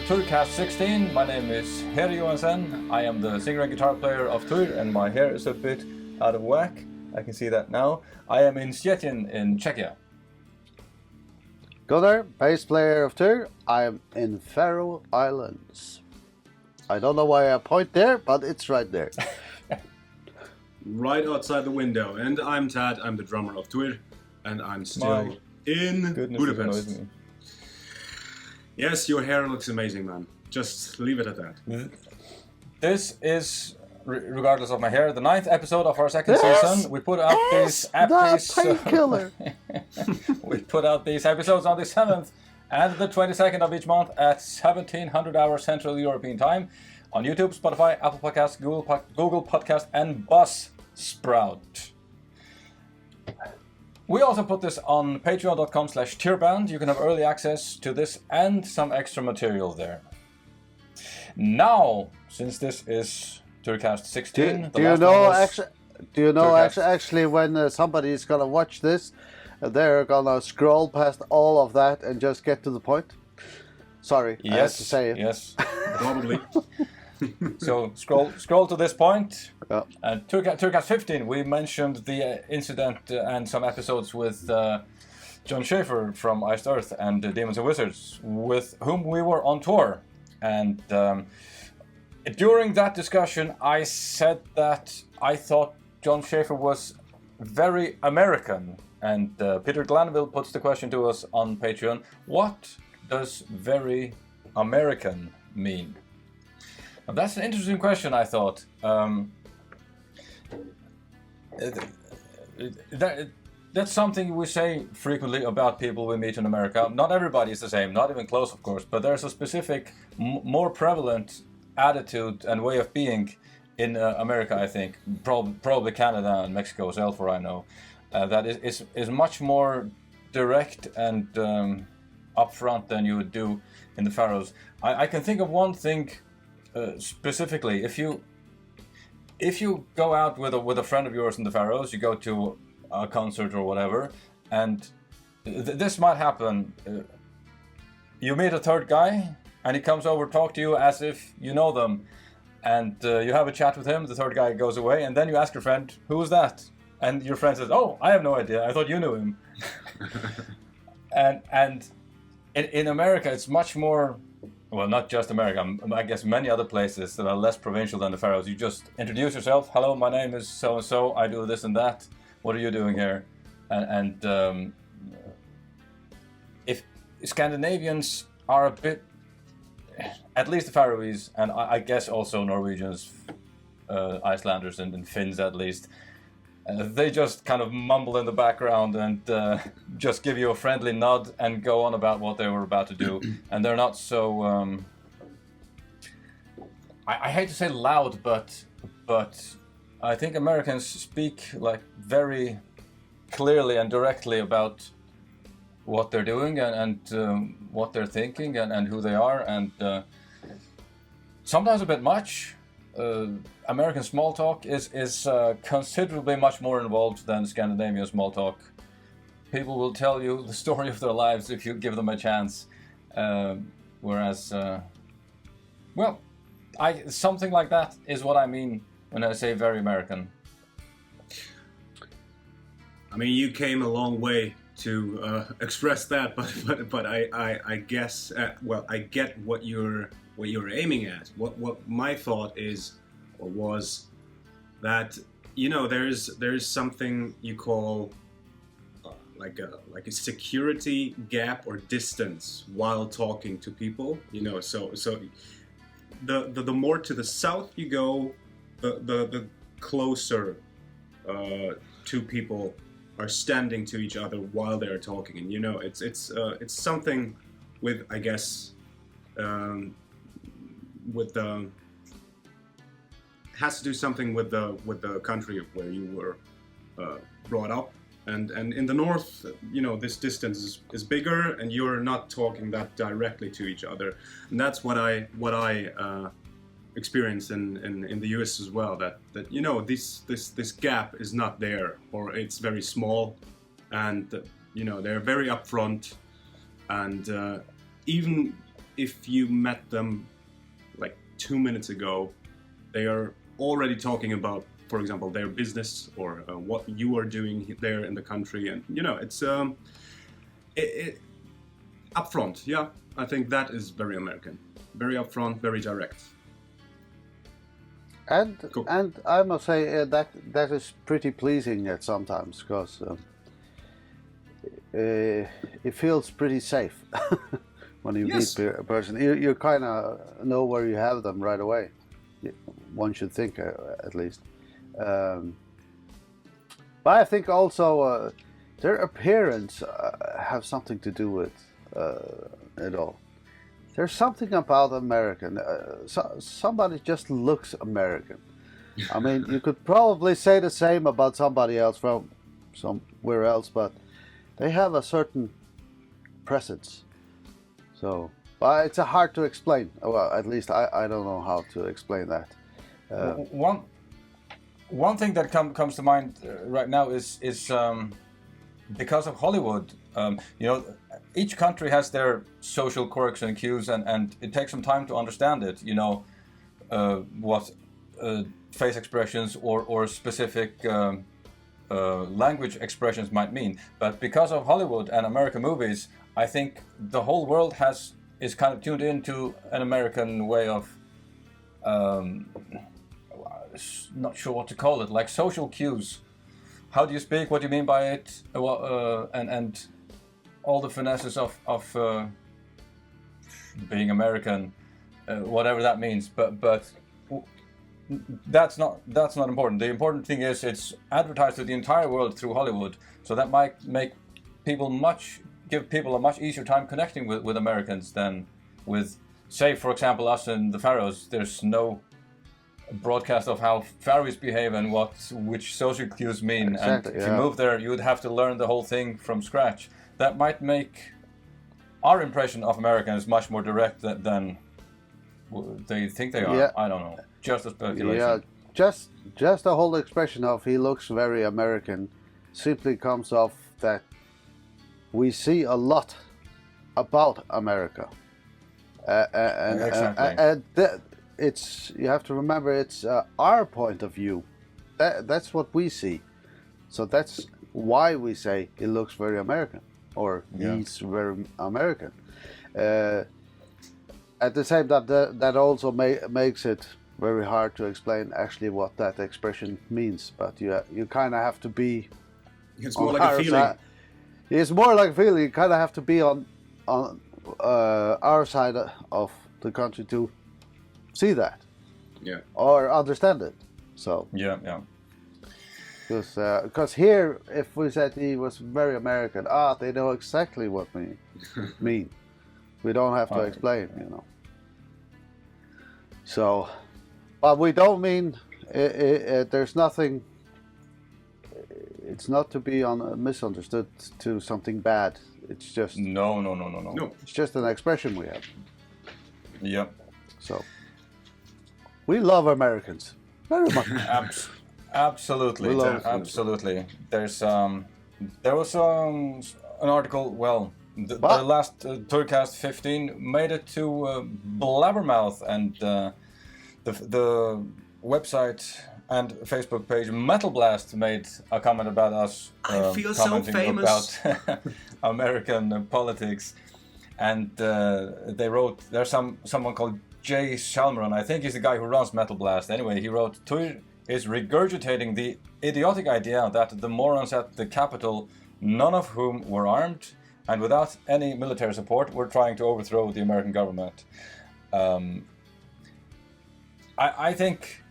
Týrcast 16. My name is Herr Johansen. I am the singer and guitar player of Týr, and my hair is a bit out of whack. I can see that now. I am in Szczecin in Czechia. Gunnar, bass player of Týr. I am in Faroe Islands. I don't know why I point there, but it's right there. Right outside the window. And I'm Tad, I'm the drummer of Týr, and I'm still in Budapest. Yes, your hair looks amazing, man. Just leave it at that. This is, regardless of my hair, the 9th episode of our second season. We put out these painkiller. We put out these episodes on the 7th and the 22nd of each month at 1700 hours Central European Time on YouTube, Spotify, Apple Podcasts, Google Podcast, and Buzzsprout. We also put this on patreon.com/tierband. You can have early access to this and some extra material there. Now, since this is Týrcast 16, do you know actually when somebody is gonna watch this, they're gonna scroll past all of that and just get to the point? Sorry, I had to say it. Yes, Probably. So scroll to this point. Yeah. And Týrcast 15, we mentioned the incident and some episodes with John Schaefer from Iced Earth and Demons and Wizards, with whom we were on tour. And during that discussion, I said that I thought John Schaefer was very American. And Peter Glanville puts the question to us on Patreon: what does very American mean? Now, that's an interesting question, I thought. That's something we say frequently about people we meet in America. Not everybody is the same, not even close, of course, but there's a specific, more prevalent attitude and way of being in America, I think. Probably Canada and Mexico as well, for I know. That is much more direct and upfront than you would do in the Faroes. I can think of one thing specifically. If you go out with a friend of yours in the Faroes, you go to a concert or whatever, and this might happen. You meet a third guy, and he comes over to talk to you as if you know them, and you have a chat with him. The third guy goes away, and then you ask your friend, "Who was that?" And your friend says, "Oh, I have no idea. I thought you knew him." and in America, it's much more. Well, not just America, I guess many other places that are less provincial than the Faroes. You just introduce yourself. "Hello, my name is so-and-so. I do this and that. What are you doing here?" And if Scandinavians are a bit, at least the Faroese, and I guess also Norwegians, Icelanders and Finns at least, they just kind of mumble in the background and just give you a friendly nod and go on about what they were about to do. And they're not so... I hate to say loud, but I think Americans speak like very clearly and directly about what they're doing and what they're thinking and who they are, and sometimes a bit much. American small talk is considerably much more involved than Scandinavian small talk. People will tell you the story of their lives if you give them a chance, whereas, something like that is what I mean when I say very American. I mean, you came a long way to express that, but I guess I get what you're aiming at. What my thought is or was that, you know, there's something you call like a security gap or distance while talking to people, you know. So the more to the south you go, the closer two people are standing to each other while they're talking, and you know, it's something with, I guess, with the has to do something with the country where you were brought up, and in the north, you know, this distance is bigger, and you're not talking that directly to each other, and that's what I experienced in the US as well. That you know, this gap is not there, or it's very small, and you know, they're very upfront, and even if you met them like 2 minutes ago, they are already talking about, for example, their business or what you are doing there in the country, and it's upfront. Yeah, I think that is very American, very upfront, very direct. And cool. And I must say that is pretty pleasing at sometimes, because it feels pretty safe when you meet a person. You kind of know where you have them right away. One should think, at least. But I think also their appearance have something to do with it all. There's something about American. Somebody just looks American. I mean, you could probably say the same about somebody else from somewhere else, but they have a certain presence. So, but it's hard to explain. Well, at least I don't know how to explain that. One thing that comes to mind right now is because of Hollywood. Each country has their social quirks and cues, and it takes some time to understand it. What face expressions or specific language expressions might mean. But because of Hollywood and American movies, I think the whole world is kind of tuned into an American way of, not sure what to call it, like social cues. How do you speak? What do you mean by it? And all the finesses of being American, whatever that means. But that's not important. The important thing is it's advertised to the entire world through Hollywood, so that might give people a much easier time connecting with Americans than with, say, for example, us in the Faroes. There's no broadcast of how Faroes behave and which social cues mean. Exactly, and if you move there, you would have to learn the whole thing from scratch. That might make our impression of Americans much more direct than they think they are. Yeah. I don't know. Just a speculation. Yeah, just the whole expression of "he looks very American" simply comes off that we see a lot about America, Exactly. It's, you have to remember, it's our point of view. That's what we see, so that's why we say he looks very American, or he's very American. At the same time, that also makes it very hard to explain actually what that expression means. But you kind of have to be. It's more like a feeling. It's more like a feeling. You kind of have to be on our side of the country to see that, or understand it. So yeah. Because here, if we said he was very American, they know exactly what we mean. We don't have to explain, So, but we don't mean there's nothing. It's not to be misunderstood to something bad. It's just no. It's just an expression we have. Yeah. So we love Americans very much. Absolutely. Absolutely. There was an article. Well, the last Týrcast 15 made it to Blabbermouth, and the website and Facebook page Metal Blast made a comment about us. I feel so famous about American politics, and they wrote. There's someone called Jay Shalmaron. I think he's the guy who runs Metal Blast. Anyway, he wrote, Týr is regurgitating the idiotic idea that the morons at the Capitol, none of whom were armed and without any military support, were trying to overthrow the American government. I think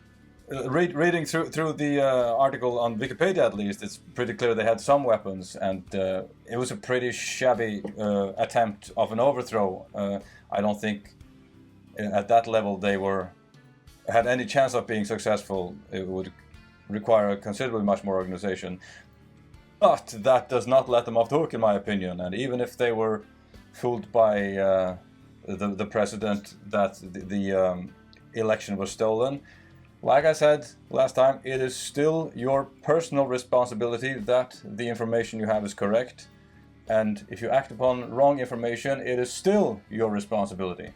reading through the article on Wikipedia, at least, it's pretty clear they had some weapons, and it was a pretty shabby attempt of an overthrow. I don't think at that level they had any chance of being successful. It would require a considerably much more organization. But that does not let them off the hook, in my opinion. And even if they were fooled by the president that the election was stolen, like I said last time, it is still your personal responsibility that the information you have is correct. and if you act upon wrong information, it is still your responsibility.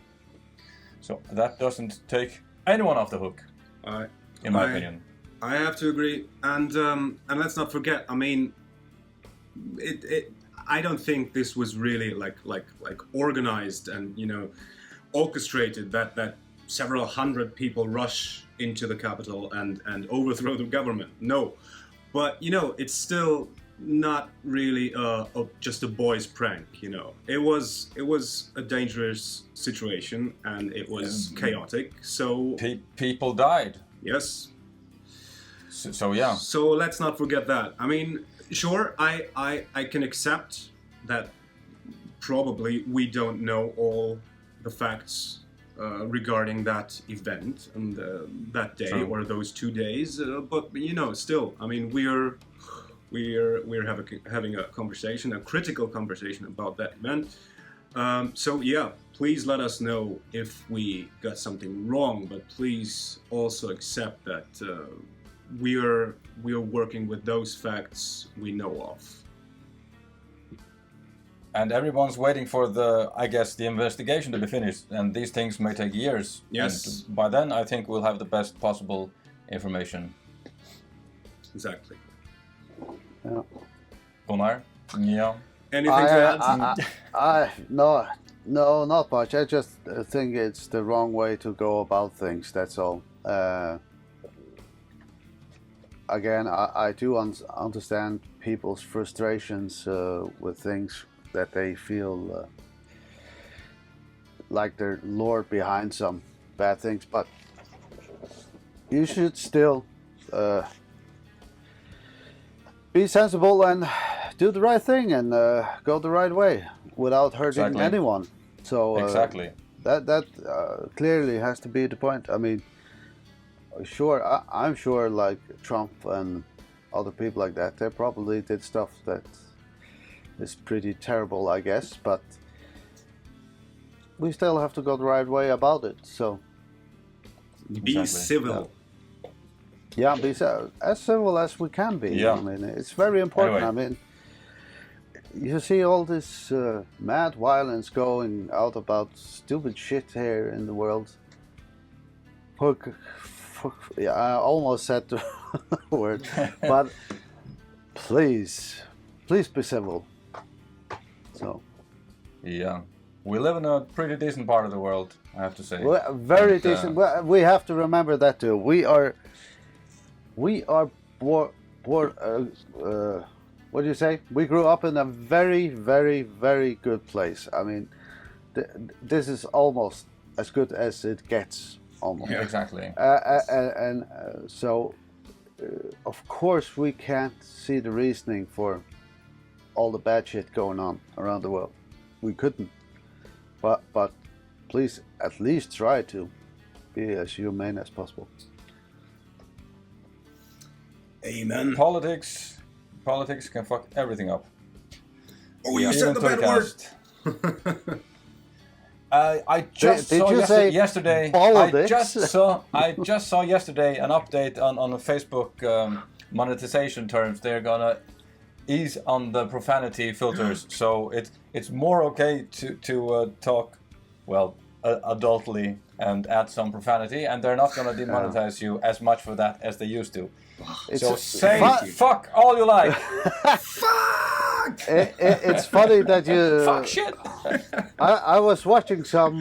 So that doesn't take anyone off the hook, in my opinion. I have to agree, and let's not forget. I mean, I don't think this was really like organized and orchestrated that several hundred people rush into the capital and overthrow the government. No, but it's still not really just a boys' prank. It was a dangerous situation and it was chaotic. So people died. Yes. So yeah. So let's not forget that. I mean, sure, I can accept that probably we don't know all the facts regarding that event and that day or those 2 days, but still, I mean, we're having a conversation, a critical conversation about that event. So yeah, please let us know if we got something wrong, but please also accept that we are working with those facts we know of. And everyone's waiting for the investigation to be finished, and these things may take years. Yes. And by then, I think we'll have the best possible information. Exactly. Yeah. Gunnar? Yeah. Anything to add? No, not much. I just think it's the wrong way to go about things. That's all. Again, I do understand people's frustrations with things that they feel like they're lured behind some bad things, but you should still be sensible and do the right thing and go the right way without hurting anyone. So exactly. That clearly has to be the point. I mean, sure, I'm sure like Trump and other people like that, they probably did stuff that is pretty terrible, I guess, but we still have to go the right way about it. So be civil. Yeah, be as civil as we can be. Yeah. I mean, it's very important. Anyway. I mean, you see all this mad violence going out about stupid shit here in the world. Yeah, I almost said the word, but please be civil. So. Yeah, we live in a pretty decent part of the world, I have to say. We're very decent. We have to remember that too. We are what do you say? We grew up in a very, very, very good place. I mean, this is almost as good as it gets. Almost. Yeah, exactly. So, of course, we can't see the reasoning for all the bad shit going on around the world. We couldn't. But please at least try to be as humane as possible. Amen. Politics can fuck everything up. Oh, you said the bad word. I just saw yesterday. I just saw yesterday an update on the Facebook monetization terms. They're gonna ease on the profanity filters, so it's more okay to talk adultly and add some profanity, and they're not gonna demonetize you as much for that as they used to. So say fuck all you like. Fuck. It's funny that you. Fuck shit. I was watching some.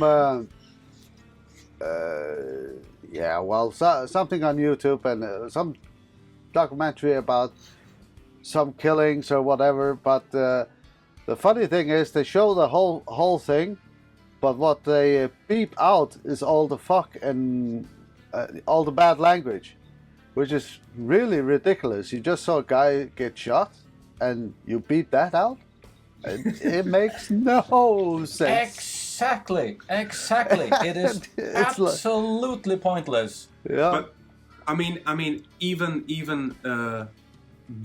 Something on YouTube and some documentary about some killings or whatever. But the funny thing is, they show the whole thing, but what they beep out is all the fuck and all the bad language, which is really ridiculous. You just saw a guy get shot, and you beat that out? It makes no sense. Exactly. It is absolutely pointless. Yeah. But I mean, even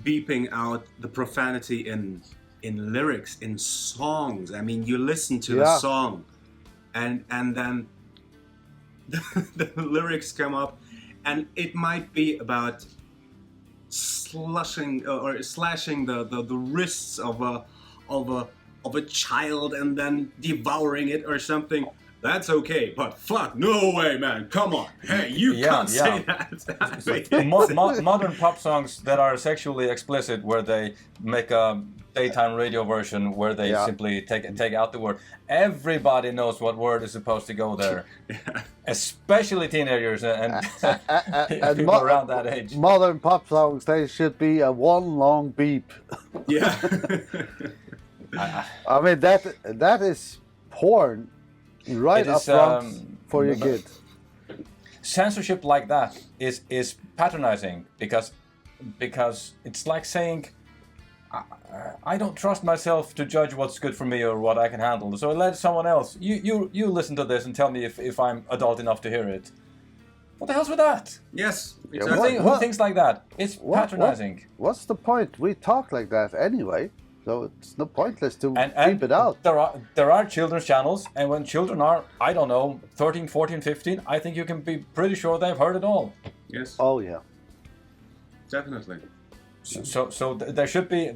beeping out the profanity in lyrics, in songs. I mean, you listen to the song, and then the lyrics come up, and it might be about slashing the wrists of of a child and then devouring it or something. That's okay, but fuck, no way, man. Come on. Hey, you can't say that. Modern pop songs that are sexually explicit, where they make a daytime radio version where they simply take out the word. Everybody knows what word is supposed to go there, especially teenagers and people around that age. Modern pop songs, they should be a one long beep. Yeah. I mean, that is porn. Right up front for your kid. Censorship like that is patronizing because it's like saying I don't trust myself to judge what's good for me or what I can handle, so let someone else. You listen to this and tell me if I'm adult enough to hear it. What the hell's with that? Yes, exactly. Who thinks like that? It's patronizing. What's the point? We talk like that anyway. So it's no pointless to keep it out. There are children's channels, and when children are, I don't know, 13, 14, 15, I think you can be pretty sure they've heard it all. Yes. Oh, yeah. Definitely. So there should be,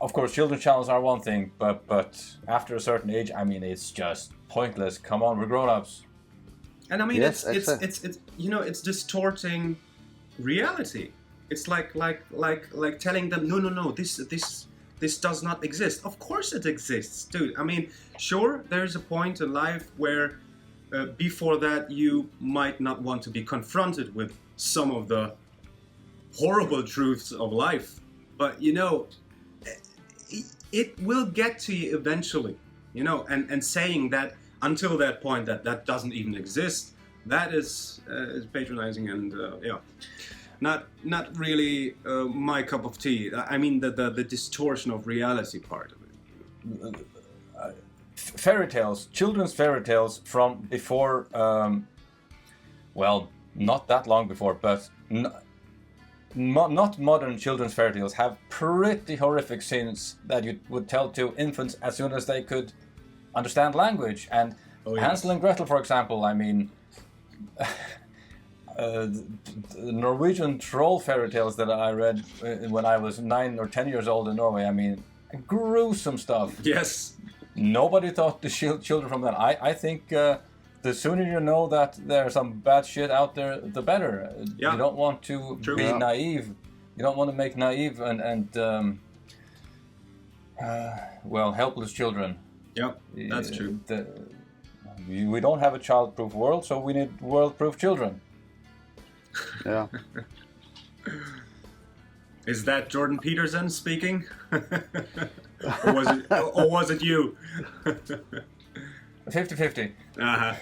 of course, children's channels are one thing, but after a certain age, I mean, it's just pointless. Come on, we're grown-ups. And I mean, it's you know, it's distorting reality. It's like telling them, no, this does not exist. Of course it exists, dude. I mean, sure, there's a point in life where before that you might not want to be confronted with some of the horrible truths of life. But, you know, it will get to you eventually, you know, and saying that until that point that doesn't even exist, that is patronizing and, Not really my cup of tea. I mean the distortion of reality part of it. Fairy tales, children's fairy tales from before, well, not that long before, but not modern children's fairy tales have pretty horrific scenes that you would tell to infants as soon as they could understand language. And Hansel and Gretel, for example, I mean... the Norwegian troll fairy tales that I read when I was 9 or 10 years old in Norway, I mean, gruesome stuff. Yes. Nobody thought to shield children from that. I think the sooner you know that there's some bad shit out there, the better. Yeah. You don't want to be naive. You don't want to make naive and helpless children. Yeah, that's true. We don't have a child-proof world, so we need world-proof children. Yeah. Is that Jordan Peterson speaking? or was it you? 50-50. Uh-huh.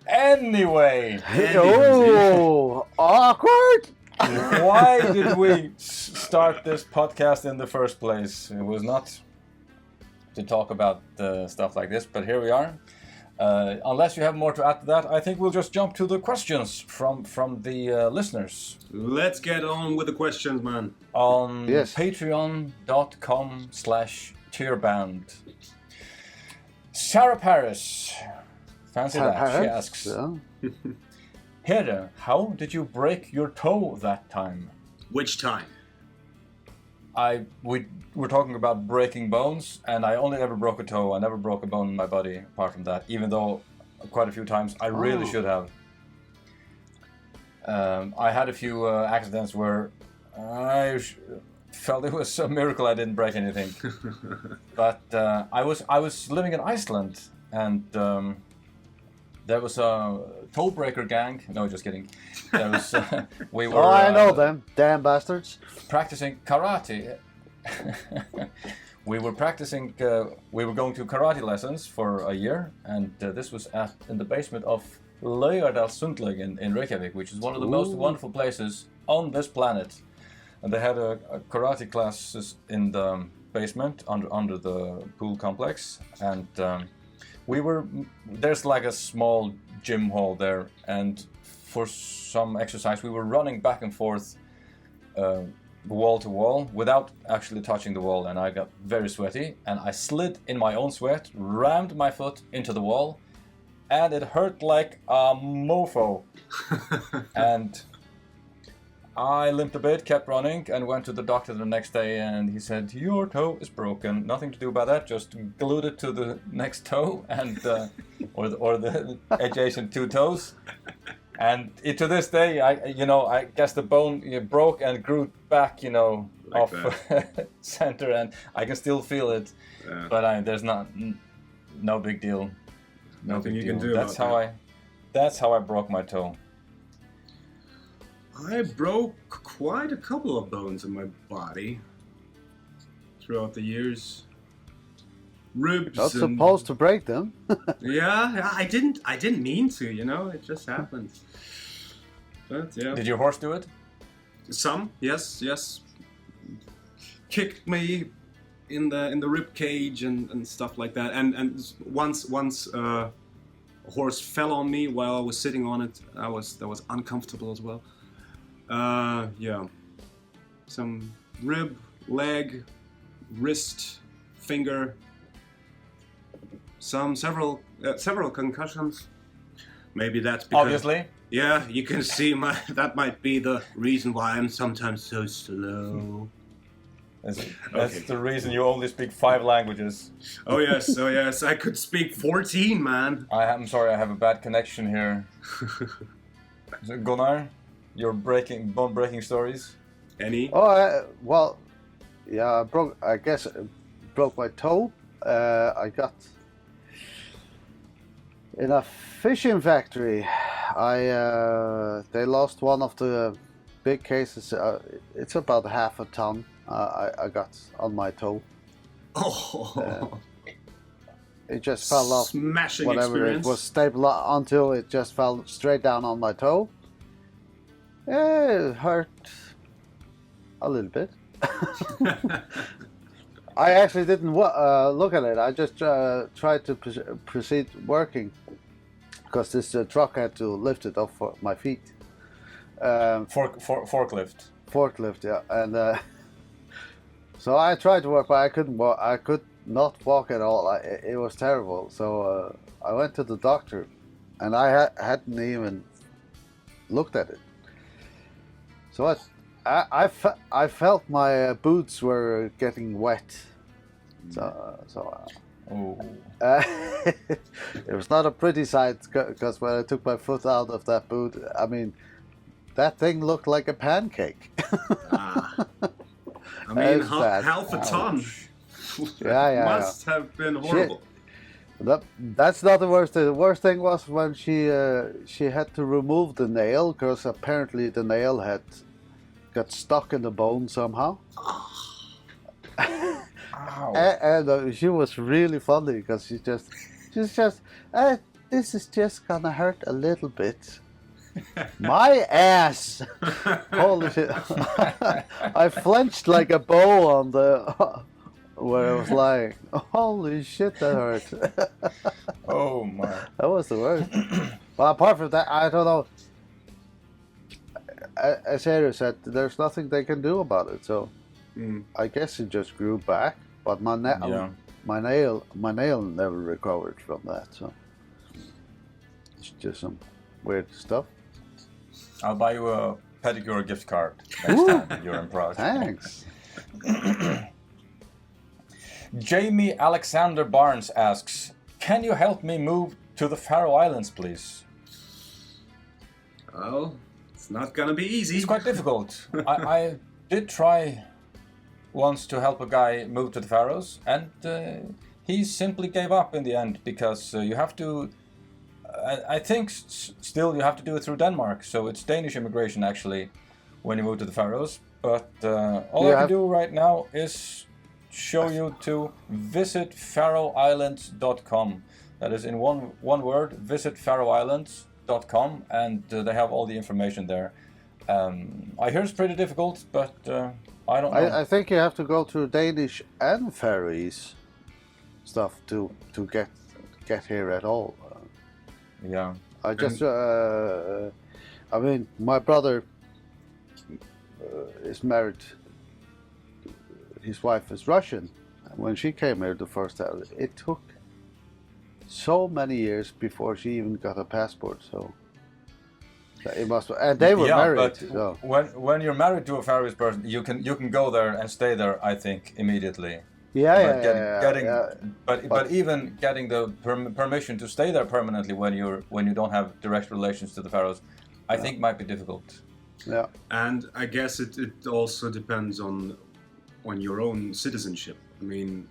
Anyway. Oh, awkward. Why did we start this podcast in the first place? It was not to talk about stuff like this, but here we are. Unless you have more to add to that, I think we'll just jump to the questions from the listeners. Let's get on with the questions, man. On patreon.com/tierband. Sarah Paris. Fancy Sarah that. Paris? She asks. Yeah. Here, how did you break your toe that time? Which time? We were talking about breaking bones, and I only ever broke a toe. I never broke a bone in my body apart from that, even though quite a few times I really should have. I had a few accidents where I felt it was a miracle I didn't break anything. But I was living in Iceland, and there was a toe breaker gang. No, just kidding. There was we were. Oh, I know them, damn bastards. Practicing karate. We were practicing. We were going to karate lessons for a year, and this was in the basement of Laugardalssundlaug in Reykjavik, which is one of the most wonderful places on this planet. And they had a karate classes in the basement under the pool complex, and there's like a small gym hall there, and for some exercise we were running back and forth wall to wall without actually touching the wall, and I got very sweaty, and I slid in my own sweat, rammed my foot into the wall, and it hurt like a mofo. And I limped a bit, kept running, and went to the doctor the next day, and he said, your toe is broken. Nothing to do about that, just glued it to the next toe, and or the adjacent two toes. And to this day, I guess the bone broke and grew back, Like off center, and I can still feel it. Yeah. But there's no big deal. No Nothing big you can deal. do That's about how That's how I broke my toe. I broke quite a couple of bones in my body throughout the years. Ribs. Not supposed to break them. Yeah, I didn't mean to. It just happened. But yeah. Did your horse do it? Some, yes. Kicked me in the rib cage and stuff like that. And once a horse fell on me while I was sitting on it. That was uncomfortable as well. Yeah. Some rib, leg, wrist, finger. Several concussions. Maybe that's because. Obviously. Yeah, you can see that might be the reason why I'm sometimes so slow. That's the reason you only speak 5 languages. Oh yes, I could speak 14, man. I'm sorry, I have a bad connection here. So, Gunnar, your bone-breaking stories? Any? Oh, well, yeah, I guess I broke my toe. I got in a fishing factory. They lost one of the big cases. It's about half a ton. I got on my toe. Oh, It just fell off. smashing Whatever experience. it was stable until it just fell straight down on my toe. It hurt a little bit. I actually didn't look at it. I just tried to proceed working because this truck had to lift it off for my feet. Forklift. Forklift, yeah. And so I tried to work, but I couldn't walk. I could not walk at all. It was terrible. So I went to the doctor, and I hadn't even looked at it. So I felt my boots were getting wet. Oh. It was not a pretty sight because when I took my foot out of that boot, I mean, that thing looked like a pancake. I mean, That's bad. half a ton. Yeah. Must have been horrible. That's not the worst thing. The worst thing was when she had to remove the nail because apparently the nail had got stuck in the bone somehow. Ow. And she was really funny because she's just this is just gonna hurt a little bit. My ass! Holy shit! I flinched like a bow on the where I was lying. Holy shit, that hurt. Oh my. That was the worst. But apart from that, I don't know. As Harry said, there's nothing they can do about it. So I guess it just grew back. But my nail never recovered from that. So it's just some weird stuff. I'll buy you a pedicure gift card next time you're in Prague. Thanks. Jamie Alexander Barnes asks, can you help me move to the Faroe Islands, please? Well, it's not gonna be easy. It's quite difficult. I did try once to help a guy move to the Faroes, and he simply gave up in the end because you have to. I think still you have to do it through Denmark, so it's Danish immigration actually when you move to the Faroes. But all I can do right now is show you to visit faroeislands.com. That is in one word, visit faroeislands.com, and they have all the information there. I hear it's pretty difficult, but I don't know. I think you have to go through Danish and Faroese stuff to get here at all. Yeah. I just, I mean, my brother is married. His wife is Russian. When she came here the first time, it took so many years before she even got a passport. So It must, and they were married. But so. when you're married to a Faroese person, you can go there and stay there. I think immediately. But even getting the permission to stay there permanently when you don't have direct relations to the Faroes, I think might be difficult. Yeah. And I guess it also depends on your own citizenship. I mean,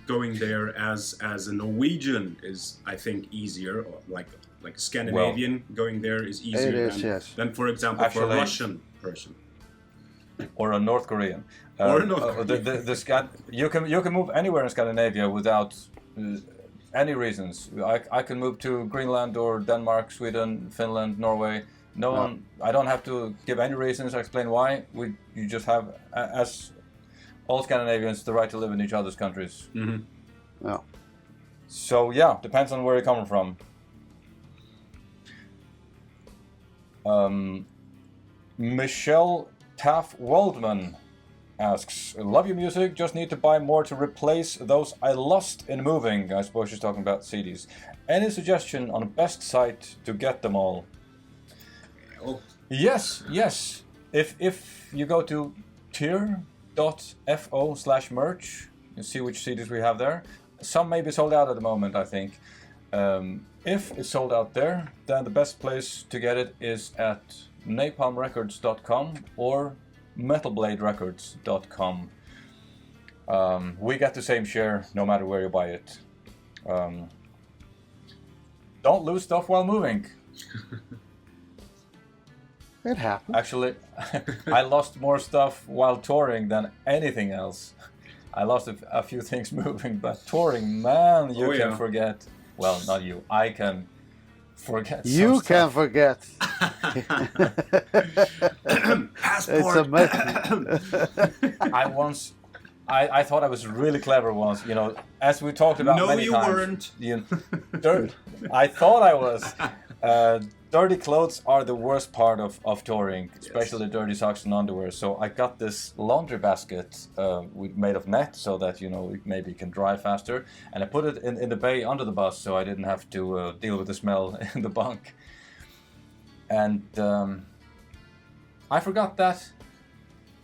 going there as a Norwegian is, I think, easier. Or like a Scandinavian, going there is easier than, for example, for a Russian person. Or a North Korean. Or a North Korean. You can move anywhere in Scandinavia without any reasons. I can move to Greenland or Denmark, Sweden, Finland, Norway. No one. I don't have to give any reasons. I explain why. You just have, as all Scandinavians, the right to live in each other's countries. Mm-hmm. Yeah. So depends on where you're coming from. Michelle Taff Waldman asks, love your music, just need to buy more to replace those I lost in moving. I suppose she's talking about CDs. Any suggestion on best site to get them all? Oh. Yes. If you go to Týr.fo/merch, you see which CDs we have there. Some may be sold out at the moment, I think. If it's sold out there, then the best place to get it is at napalmrecords.com or metalbladerecords.com. We get the same share no matter where you buy it. Don't lose stuff while moving. It happens. Actually, I lost more stuff while touring than anything else. I lost a few things moving, but touring, man, you can forget. Well, not you. I can forget. You can forget. Passport. It's amazing. I thought I was really clever once. As we talked about many times. No, you weren't. I thought I was. Dirty clothes are the worst part of touring, especially dirty socks and underwear. So I got this laundry basket made of net so that it maybe can dry faster, and I put it in the bay under the bus so I didn't have to deal with the smell in the bunk. And I forgot that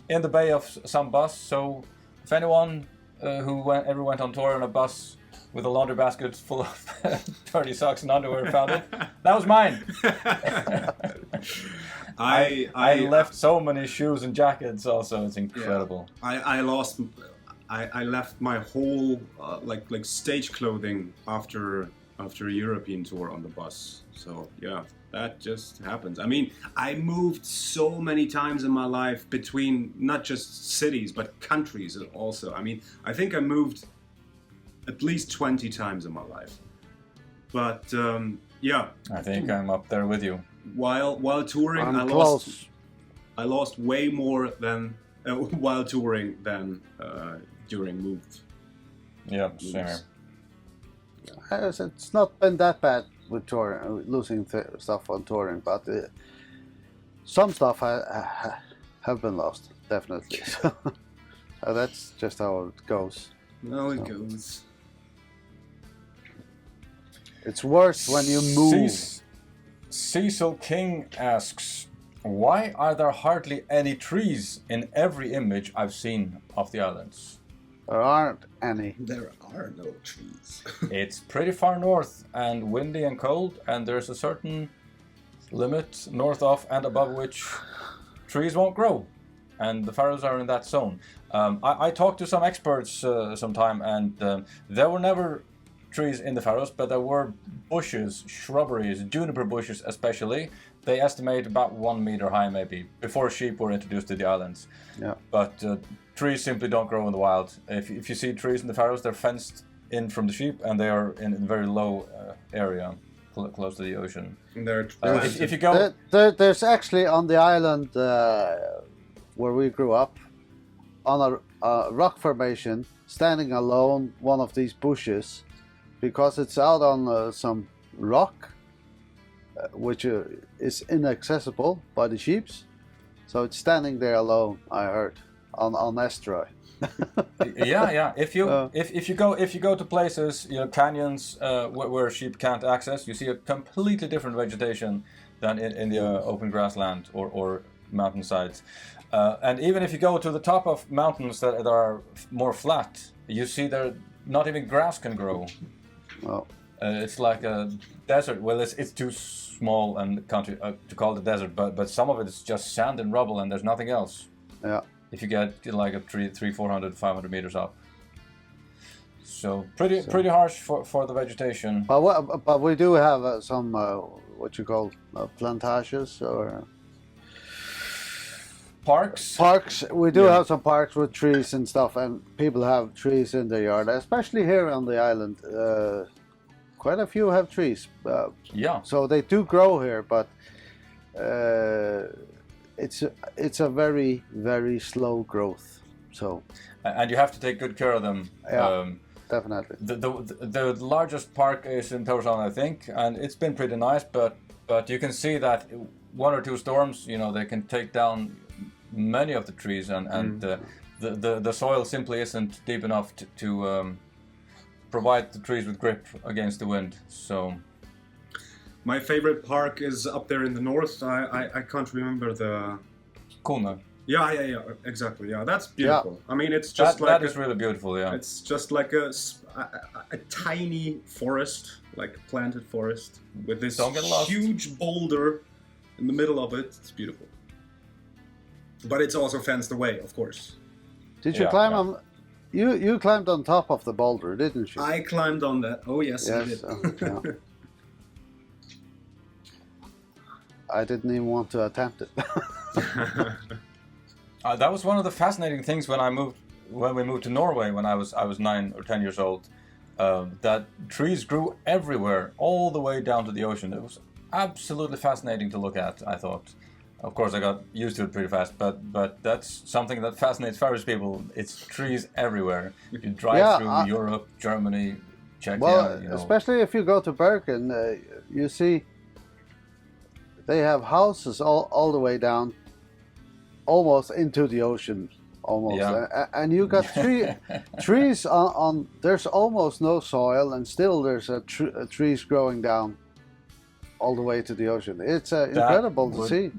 in the bay of some bus. So if anyone who ever went on tour on a bus with a laundry basket full of dirty socks and underwear found it, that was mine. I left so many shoes and jackets also. It's incredible. Yeah. I left my whole like stage clothing after a European tour on the bus. So that just happens. I mean, I moved so many times in my life between not just cities but countries also. I mean, I think I moved at least 20 times in my life. But I think I'm up there with you. While touring, I lost way more than while touring than during moves. Yeah, same here. It's not been that bad with touring, losing stuff on touring, but some stuff have been lost, definitely. So that's just how it goes. No, it goes. It's worse when you move. Cecil King asks, why are there hardly any trees in every image I've seen of the islands? There aren't any. There are no trees. It's pretty far north and windy and cold, and there's a certain limit north of and above which trees won't grow. And the Faroes are in that zone. I talked to some experts sometime, and there were never trees in the Faroes, but there were bushes, shrubberies, juniper bushes especially. They estimate about 1 meter high maybe, before sheep were introduced to the islands. Yeah. But trees simply don't grow in the wild. If you see trees in the Faroes, they're fenced in from the sheep, and they are in a very low area, close to the ocean. If you go... There's actually on the island where we grew up, on a rock formation, standing alone, one of these bushes, because it's out on some rock, which is inaccessible by the sheep. So it's standing there alone, I heard, on estuary. yeah. If you go to places, canyons where sheep can't access, you see a completely different vegetation than in the open grassland or mountainsides. And even if you go to the top of mountains that are more flat, you see there not even grass can grow. Well, It's like a desert. Well, it's too small and country to call it a desert, but some of it is just sand and rubble, and there's nothing else. yeah. If you get like a 400, 500 meters up. So pretty harsh for the vegetation. But we do have some what you call plantages or Parks. parks. We do Yeah. have some parks with trees and stuff, and people have trees in their yard, especially here on the island. Quite a few have trees, Yeah. so they do grow here, but it's a very, very slow growth. So And you have to take good care of them. Yeah. definitely. The largest park is in Tórshavn, I think, and it's been pretty nice. But you can see that 1 or 2 storms, they can take down many of the trees, and the soil simply isn't deep enough to provide the trees with grip against the wind. So My favorite park is up there in the north. I can't remember the. Kuna. Yeah, exactly. Yeah, that's beautiful. I mean, it's just That like is really beautiful. Yeah. it's just like a tiny forest, like planted forest, with this Don't get lost. huge boulder in the middle of it. It's beautiful. But it's also fenced away, of course. Did you Yeah, climb yeah. on? You climbed on top of the boulder, didn't you? I climbed on that. Oh yes, I Yes. did. Yeah. I didn't even want to attempt it. That was one of the fascinating things when we moved to Norway when I was 9 or 10 years old. That trees grew everywhere, all the way down to the ocean. It was absolutely fascinating to look at, I thought. Of course, I got used to it pretty fast, but that's something that fascinates Farish people. It's trees everywhere. You drive through Europe, Germany, Czechia. Well, especially if you go to Bergen, you see they have houses all the way down, almost into the ocean, almost. Yeah. And you got trees on. There's almost no soil, and still there's trees growing down all the way to the ocean. It's incredible to see.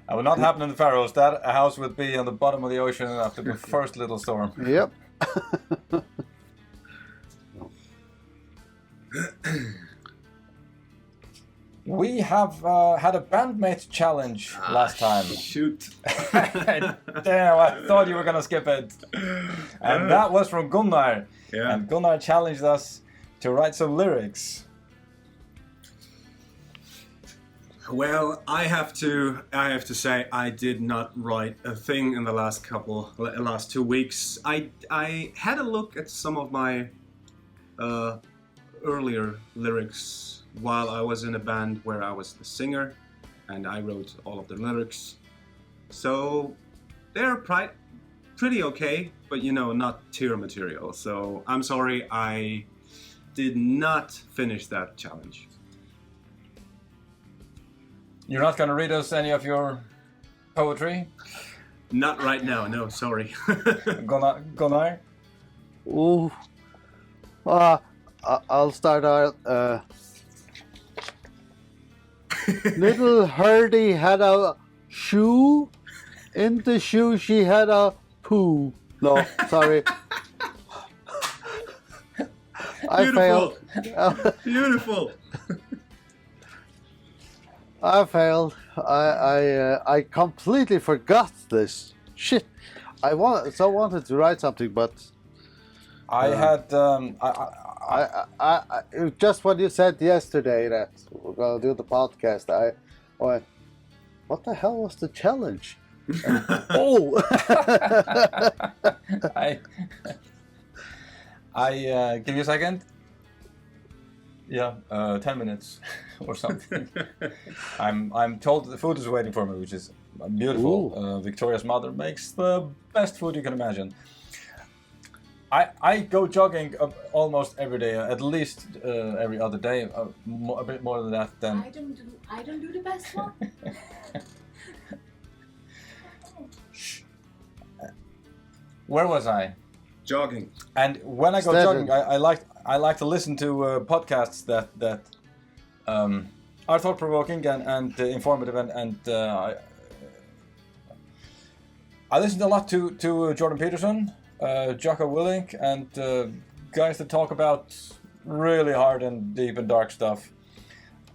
That would not happen in the Faroes. That a house would be on the bottom of the ocean after the first little storm. Yep. We have had a bandmate challenge last time. Shoot. Damn, I thought you were gonna skip it. And that was from Gunnar. Yeah. And Gunnar challenged us to write some lyrics. Well, I have to say I did not write a thing in the last 2 weeks. I had a look at some of my earlier lyrics while I was in a band where I was the singer, and I wrote all of the lyrics. So they're pretty okay, but not tier material. So I'm sorry I did not finish that challenge. You're not gonna read us any of your poetry? Not right now, no, sorry. Gunnar? Ooh. I'll start out. Little Herdy had a shoe. In the shoe she had a poo. No, sorry. I failed. Beautiful. I failed. I completely forgot this. Shit. I wanted to write something, but I had I just when you said yesterday that we're gonna do the podcast, I went, what the hell was the challenge? Oh. I give you a second. Yeah, 10 minutes or something. I'm told that the food is waiting for me, which is beautiful. Victoria's mother makes the best food you can imagine. I go jogging almost every day, at least every other day, a bit more than that. Then I don't do the best one. where was I? Jogging. And when I go jogging, I like to listen to podcasts that are thought-provoking and informative, and I listened a lot to Jordan Peterson, Jocko Willink, and guys that talk about really hard and deep and dark stuff.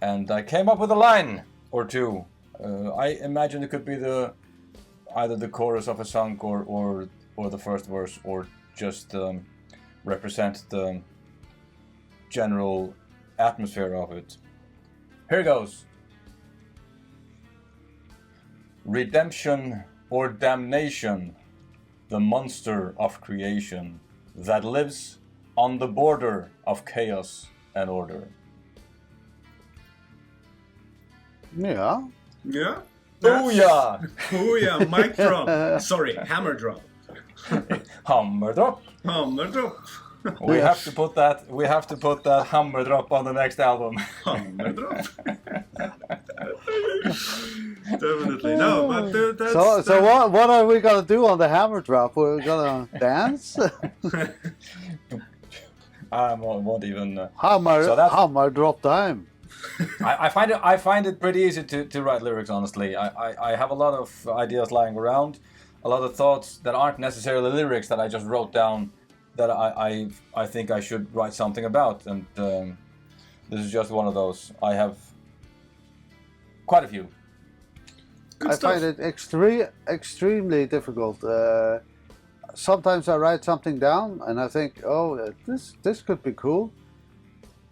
And I came up with a line or two. I imagine it could be either the chorus of a song or the first verse, or just represent the general atmosphere of it. Here goes. Redemption or damnation, the monster of creation that lives on the border of chaos and order. Yeah. Yeah. Booyah! Booyah! Mic drop. Sorry, hammer drop. Hammer drop. Hammer drop. We have to put that hammer drop on the next album. Hammer drop. Definitely no, but that's So what are we gonna do on the hammer drop? We're gonna dance? I won't even. Hammer drop time. I find it pretty easy to write lyrics. Honestly, I have a lot of ideas lying around, a lot of thoughts that aren't necessarily lyrics that I just wrote down that I think I should write something about, and this is just one of those. I have quite a few. I find it extremely difficult. Sometimes I write something down and I think, oh, this could be cool,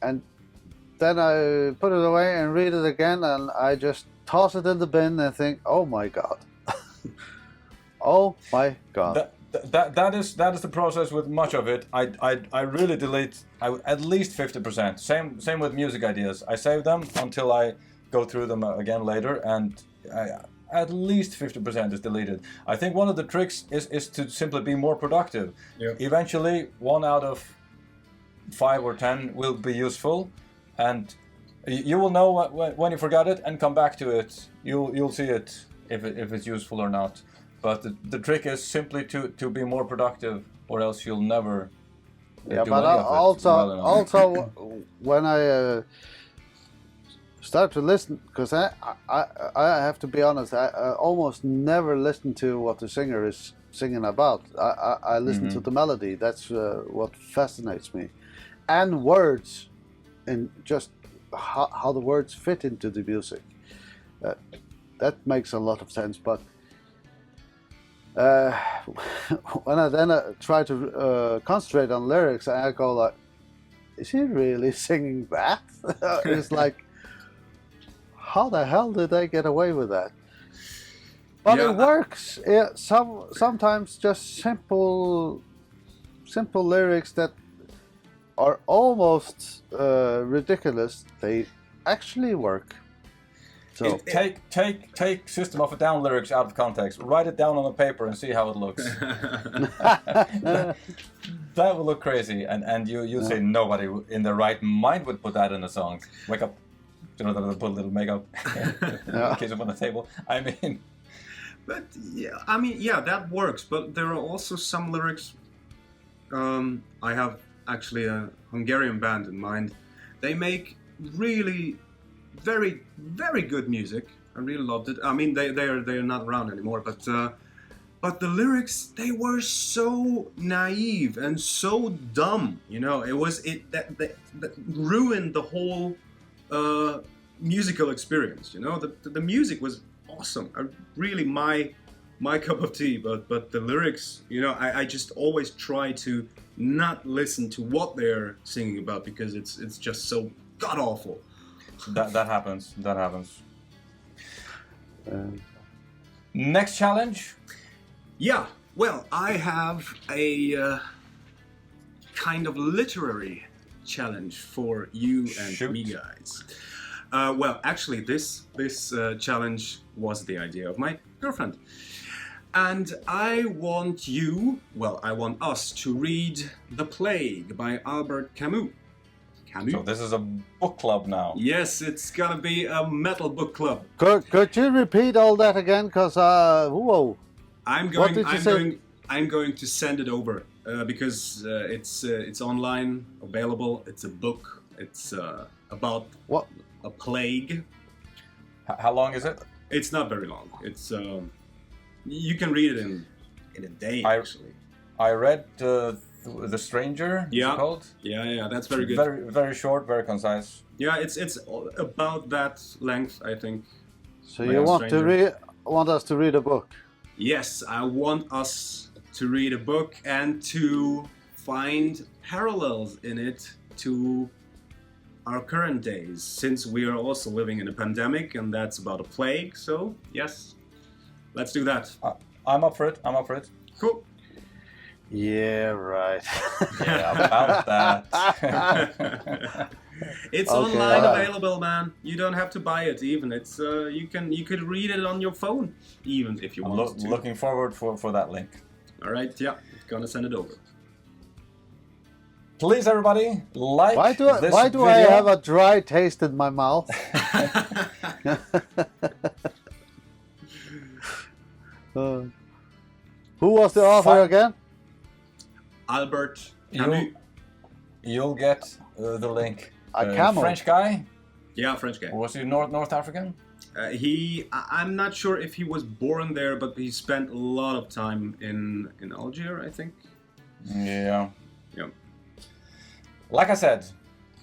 and then I put it away and read it again, and I just toss it in the bin and think, oh my god, oh my god. That is the process with much of it. I really delete at least 50%. Same with music ideas. I save them until I go through them again later, and at least 50% is deleted. I think one of the tricks is to simply be more productive. Yep. Eventually, 1 out of 5 or 10 will be useful, and you will know when you forgot it and come back to it. You'll see it if it's useful or not. But the trick is simply to be more productive, or else you'll never. Yeah, but also when I start to listen, because I have to be honest, I almost never listen to what the singer is singing about. I listen to the melody. That's what fascinates me, and words, and just how the words fit into the music. That makes a lot of sense, but. When I then try to concentrate on lyrics, I go like, is he really singing that? It's like, how the hell did they get away with that? But it works. Yeah, sometimes just simple lyrics that are almost ridiculous, they actually work. So take System of a Down lyrics out of context, write it down on a paper and see how it looks. That will look crazy, and you'd say nobody in their right mind would put that in a song. Wake up, you know, put a little makeup, kiss up on the table. I mean, but yeah, that works. But there are also some lyrics. I have actually a Hungarian band in mind. They make really very, very good music. I really loved it. I mean, they're not around anymore, but the lyrics, they were so naive and so dumb. You know, that ruined the whole musical experience. You know, the music was awesome. Really my cup of tea. But the lyrics, you know, I just always try to not listen to what they're singing about, because it's just so god awful. That happens. Next challenge? Yeah, well, I have a kind of literary challenge for you and me guys. Well, actually, this challenge was the idea of my girlfriend. And I want us to read The Plague by Albert Camus. So this is a book club now. Yes, it's gonna be a metal book club. Could you repeat all that again? Cause whoa. I'm going to send it over because it's online, available. It's a book. It's about what a plague. How long is it? It's not very long. It's you can read it in a day actually. I read The Stranger. Is it called? Yeah, that's very good. Very short, very concise. Yeah, it's about that length, I think. So you want us to read a book? Yes, I want us to read a book and to find parallels in it to our current days, since we are also living in a pandemic, and that's about a plague. So yes, let's do that. I'm up for it. Cool. Yeah, right. Yeah, about that. It's online available, man. You don't have to buy it even. It's you could read it on your phone even if you want to. Looking forward for that link. All right, yeah, gonna send it over. Please, everybody, like Why do video. I have a dry taste in my mouth? Who was the author again? Albert Camus. You'll get the link. A camel. French guy? Yeah, French guy. Or was he North African? I'm not sure if he was born there, but he spent a lot of time in Algiers, I think. Yeah. Yeah. Like I said,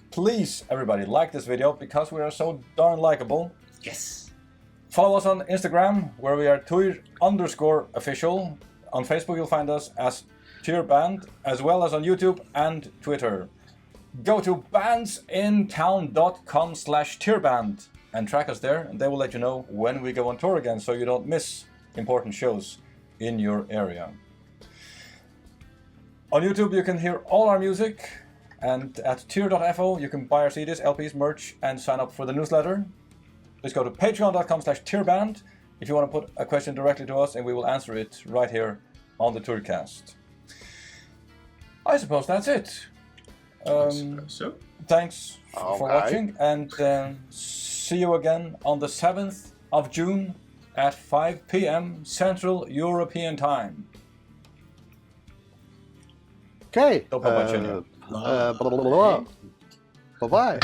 please, everybody, like this video because we are so darn likable. Yes. Follow us on Instagram, where we are Týr_official. On Facebook, you'll find us as Týrband, as well as on YouTube and Twitter. Go to bandsintown.com/Týrband and track us there, and they will let you know when we go on tour again, so you don't miss important shows in your area. On YouTube, you can hear all our music, and at Týr.fo, you can buy our CDs, LPs, merch, and sign up for the newsletter. Please go to patreon.com/Týrband if you want to put a question directly to us, and we will answer it right here on the Týrcast. I suppose that's it. So? Thanks for watching, and see you again on the 7th of June at 5 p.m. Central European Time. Okay. Bye-bye. Bye-bye.